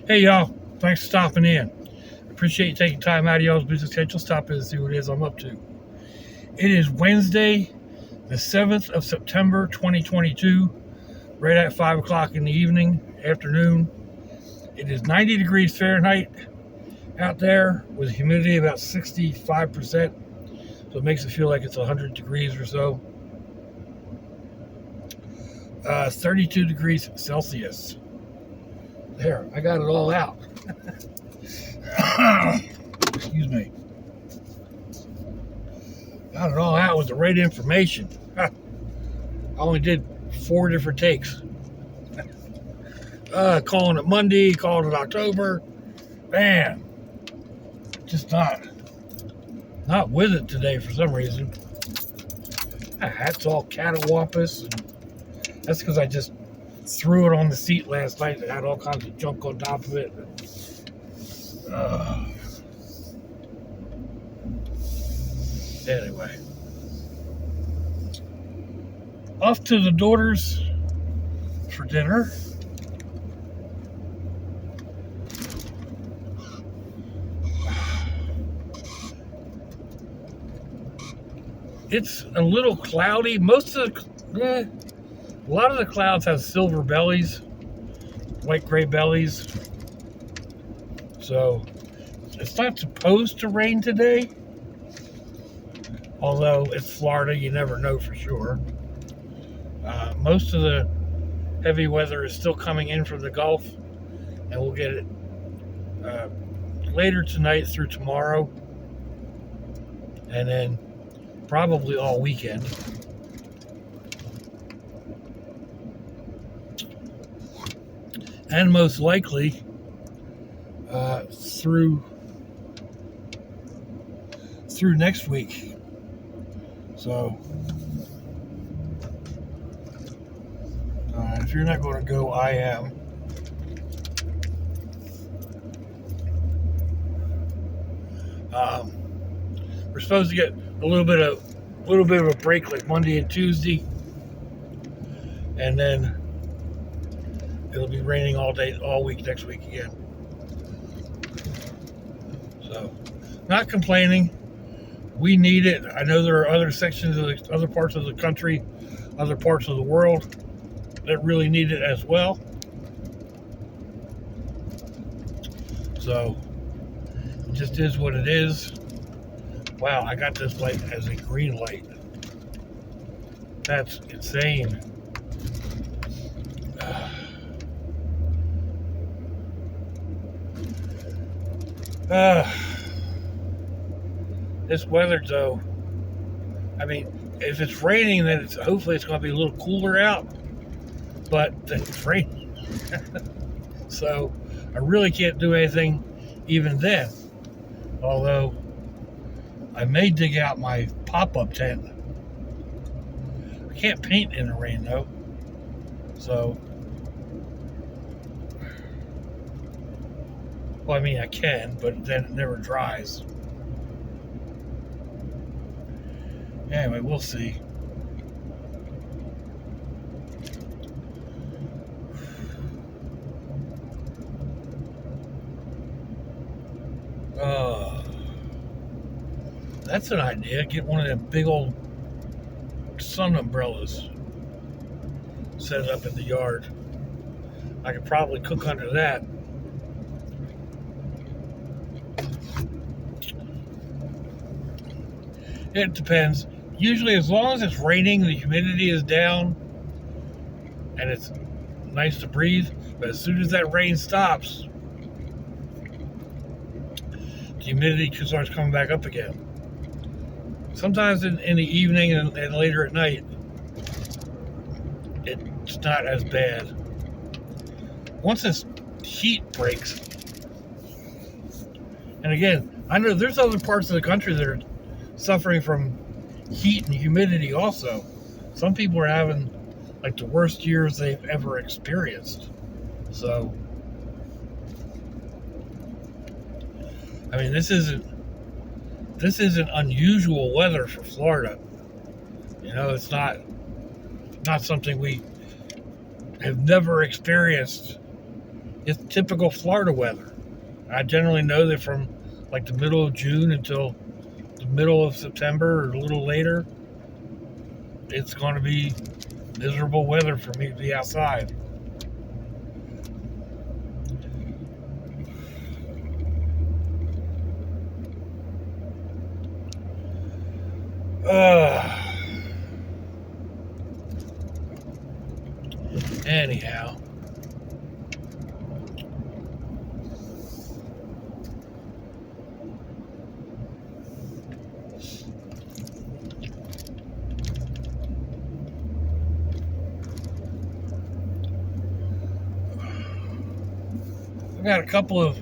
Hey y'all, thanks for stopping in. Appreciate you taking time out of y'all's busy schedule. Stop in and see what it is I'm up to. It is Wednesday, the 7th of September, 2022, right at 5 o'clock in the afternoon. It is 90 degrees Fahrenheit out there with humidity about 65%, so it makes it feel like it's 100 degrees or so. 32 degrees Celsius. There, I got it all out. Excuse me. Got it all out with the right information. I only did 4 different takes. Calling it Monday, calling it October. Man, just not with it today for some reason. My hat's all catawampus. That's because I just threw it on the seat last night and had all kinds of junk on top of it. Anyway, off to the daughters for dinner. It's a little cloudy. A lot of the clouds have silver bellies, white gray bellies. So it's not supposed to rain today. Although it's Florida, you never know for sure. Most of the heavy weather is still coming in from the Gulf, and we'll get it later tonight through tomorrow, and then probably all weekend. And most likely through next week. So if you're not going to go, I am. We're supposed to get a little bit of a break like Monday and Tuesday, and then it'll be raining all day, all week next week again. So, not complaining. We need it. I know there are other sections of other parts of the country, other parts of the world that really need it as well. So, it just is what it is. Wow, I got this light as a green light. That's insane. This weather, though, I mean, if it's raining, then hopefully it's going to be a little cooler out, but it's raining. So I really can't do anything even then, although I may dig out my pop-up tent. I can't paint in the rain, though, so well, I mean, I can, but then it never dries. Anyway, we'll see. That's an idea. Get one of them big old sun umbrellas set up in the yard. I could probably cook under that. It depends. Usually, as long as it's raining, the humidity is down, and it's nice to breathe. But as soon as that rain stops, the humidity starts coming back up again. Sometimes in the evening and later at night, it's not as bad. Once this heat breaks, and again, I know there's other parts of the country that are suffering from heat and humidity also. Some people are having like the worst years they've ever experienced. So, I mean, this isn't unusual weather for Florida. You know, it's not something we have never experienced It's typical Florida weather. I generally know that from like the middle of June until the middle of September or a little later, it's going to be miserable weather for me to be outside. Anyhow. I've got a couple of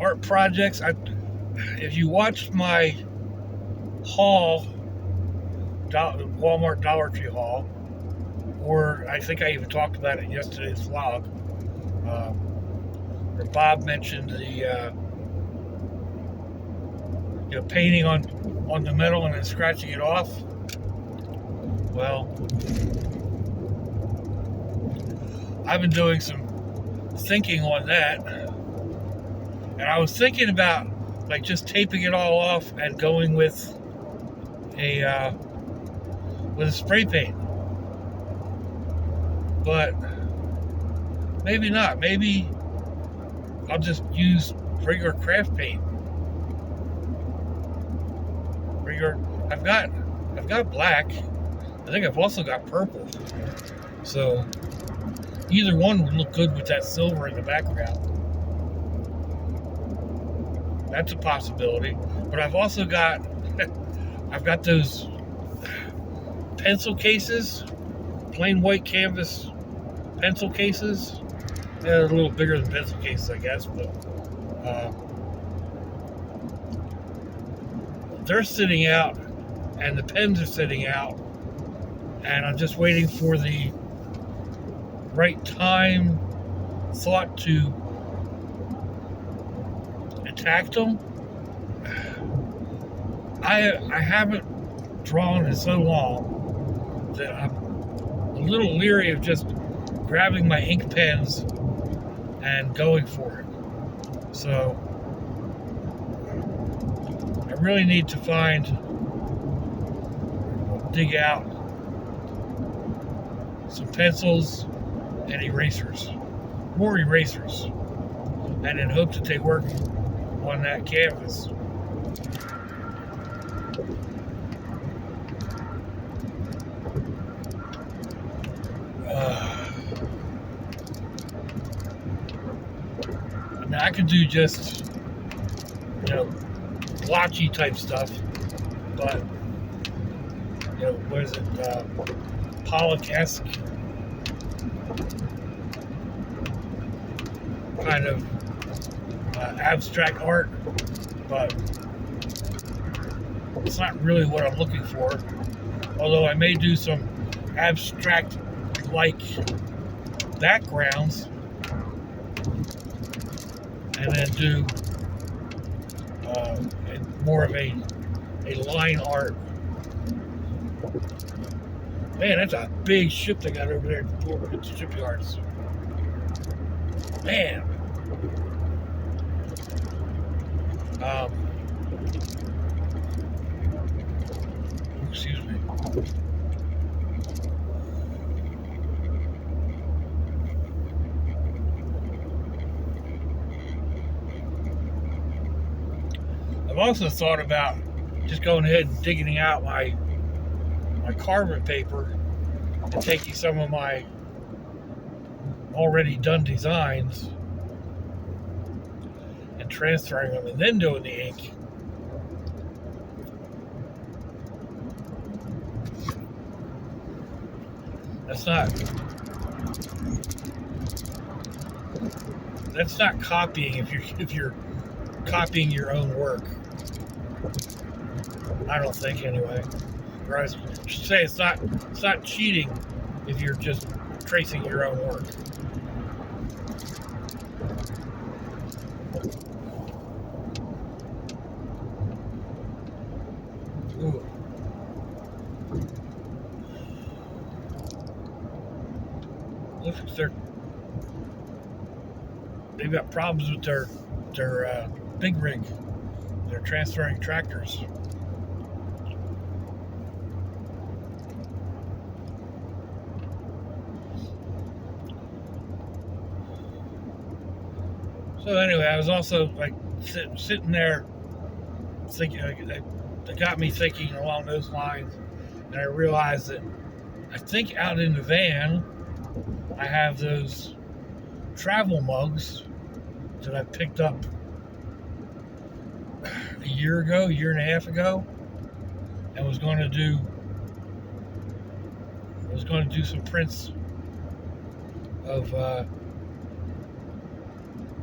art projects. If you watched my haul, Walmart Dollar Tree haul, or I think I even talked about it in yesterday's vlog, where Bob mentioned the painting on the metal and then scratching it off. Well, I've been doing some thinking on that, and I was thinking about like just taping it all off and going with a spray paint, but maybe not. Maybe I'll just use regular craft paint. I've got black. I think I've also got purple. So either one would look good with that silver in the background. That's a possibility. But I've also got those pencil cases, plain white canvas pencil cases. They're a little bigger than pencil cases, I guess, but they're sitting out, and the pens are sitting out, and I'm just waiting for the right time thought to attack them. I haven't drawn in so long that I'm a little leery of just grabbing my ink pens and going for it. So I really need to dig out some pencils and erasers, more erasers, and then hope that they work on that canvas. Now I could do just, blotchy type stuff, but, what is it, Pollock-esque kind of abstract art, but it's not really what I'm looking for. Although I may do some abstract-like backgrounds and then do more of a line art. Man, that's a big ship they got over there at the shipyards. Man. Excuse me. I've also thought about just going ahead and digging out my carbon paper and taking some of my already done designs and transferring them and then doing the ink. That's not copying if you're copying your own work. I don't think, anyway. Or I should say it's not cheating if you're just tracing your own work. Ooh. Looks like they've got problems with their big rig. They're transferring tractors. So anyway, I was also like sitting there thinking. It got me thinking along those lines, and I realized that I think out in the van I have those travel mugs that I picked up a year and a half ago, and was going to do some prints of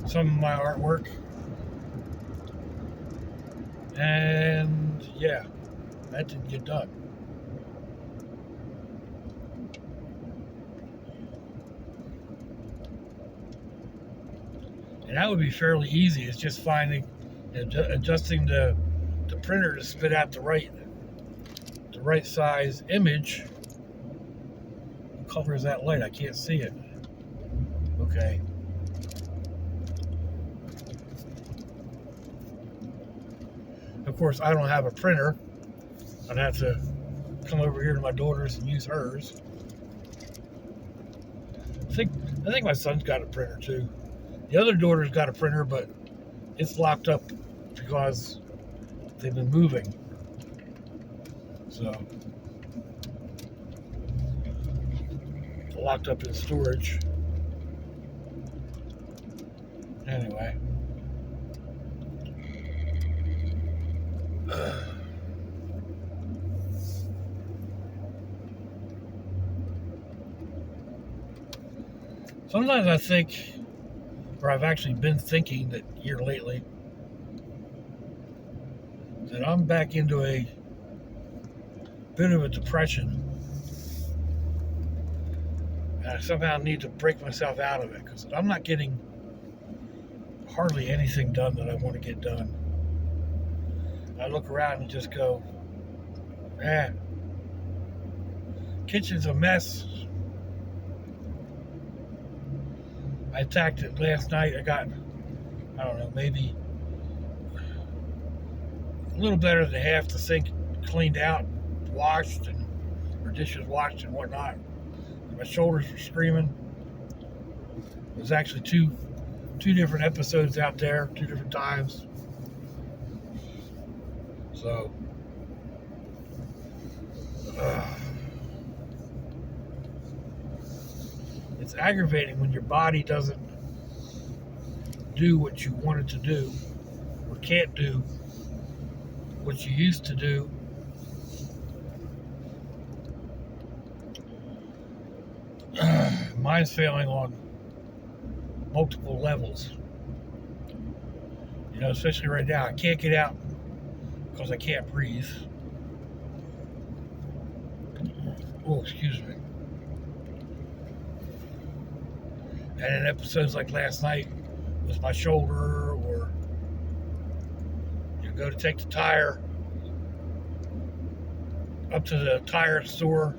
some of my artwork, and yeah, that didn't get done. And that would be fairly easy. It's just adjusting the printer to spit out the right size image. What color is that light? I can't see it. Okay. Of course, I don't have a printer. I'd have to come over here to my daughter's and use hers. I think my son's got a printer too. The other daughter's got a printer, but it's locked up because they've been moving. So, locked up in storage. Anyway. Sometimes I think, or I've actually been thinking that here lately, that I'm back into a bit of a depression. And I somehow need to break myself out of it because I'm not getting hardly anything done that I want to get done. I look around and just go, man, kitchen's a mess. I attacked it last night. I got, I don't know, maybe a little better than half the sink cleaned out, washed, and or dishes washed and whatnot. My shoulders were screaming. There's actually two different episodes out there, 2 different times. So, it's aggravating when your body doesn't do what you want it to do, or can't do what you used to do. Mine's failing on multiple levels. You know, especially right now, I can't get out because I can't breathe. Oh, excuse me. And in episodes like last night with my shoulder, or you go to take the tire up to the tire store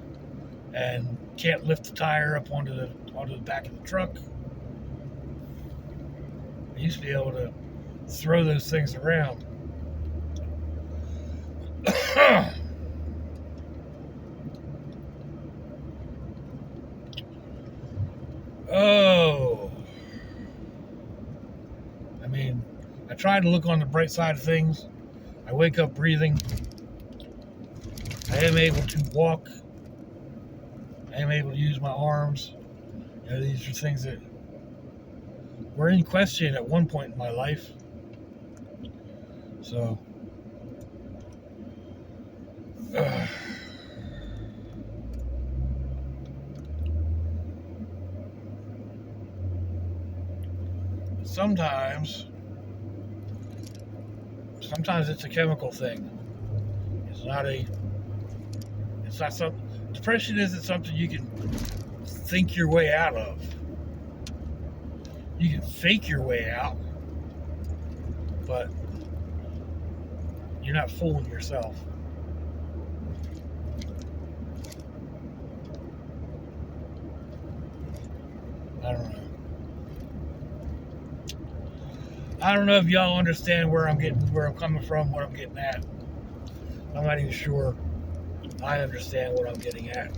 and can't lift the tire up onto the back of the truck. I used to be able to throw those things around. Oh. I mean, I try to look on the bright side of things. I wake up breathing. I am able to walk. I am able to use my arms. You know, these are things that were in question at one point in my life. So, sometimes it's a chemical thing. It's not something. Depression isn't something you can think your way out of. You can fake your way out, but you're not fooling yourself. I don't know. I don't know if y'all understand where I'm coming from, what I'm getting at. I'm not even sure I understand what I'm getting at.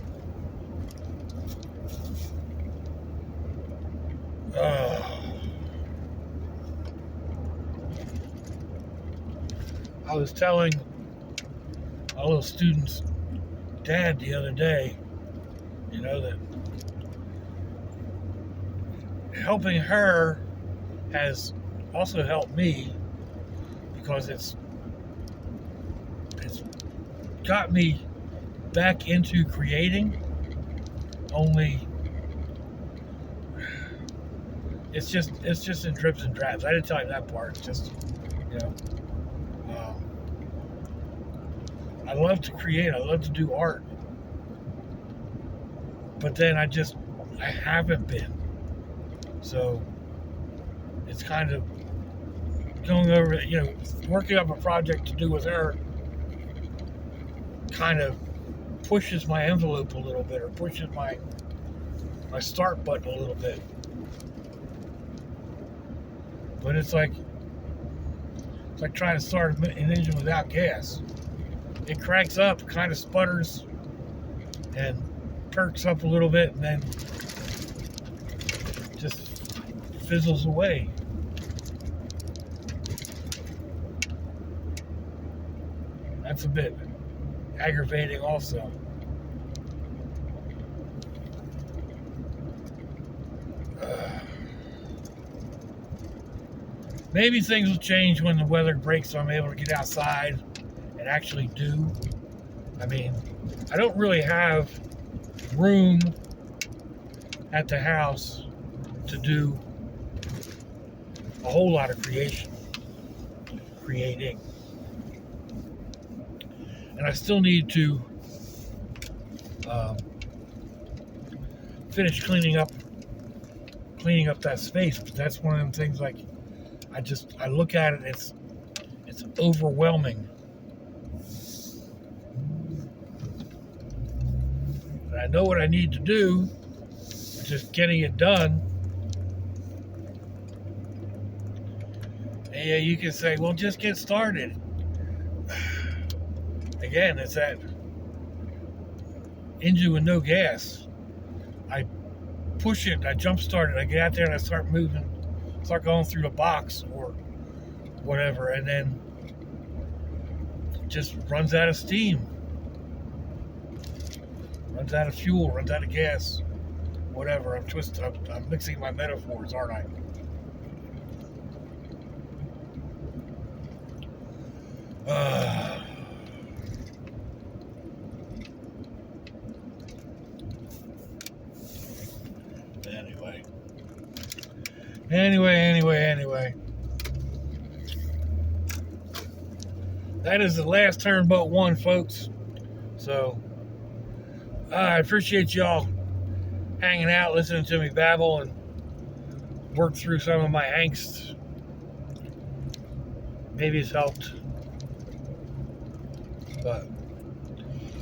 I was telling a little student's dad the other day, that helping her has also helped me because it's got me back into creating. Only it's just in drips and drabs. I didn't tell you that part. It's just I love to create. I love to do art, but then I haven't been. So it's kind of going over, working up a project to do with her kind of pushes my envelope a little bit, or pushes my start button a little bit. But it's like trying to start an engine without gas. It cranks up, kind of sputters, and perks up a little bit, and then just fizzles away. That's a bit aggravating also. Maybe things will change when the weather breaks so I'm able to get outside and actually do. I mean, I don't really have room at the house to do a whole lot of creating. And I still need to finish cleaning up that space. But that's one of them things, like, I look at it, it's overwhelming. And I know what I need to do, just getting it done. And yeah, you can say, well, just get started. Again, it's that engine with no gas. I push it, I jump start it, I get out there and I start moving, start going through the box or whatever, and then it just runs out of steam, runs out of fuel, runs out of gas, whatever. I'm mixing my metaphors, aren't I? Anyway. That is the last turn but one, folks. So, I appreciate y'all hanging out, listening to me babble and work through some of my angst. Maybe it's helped. But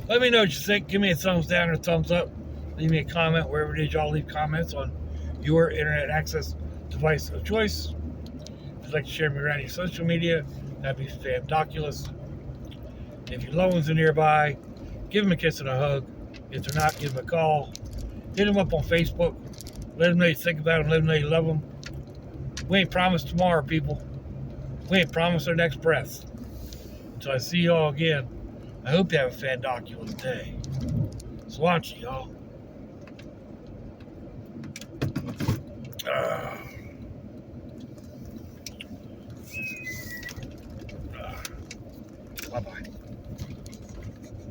let me know what you think. Give me a thumbs down or thumbs up. Leave me a comment wherever it is y'all leave comments on your internet access device of choice. If you'd like to share me around your social media, that'd be fandoculous. If your loved ones are nearby, give them a kiss and a hug. If they're not, give them a call. Hit them up on Facebook. Let them know you think about them. Let them know you love them. We ain't promised tomorrow, people. We ain't promised our next breath. Until I see y'all again, I hope you have a fandoculous day. Swanchy, y'all. Bye-bye.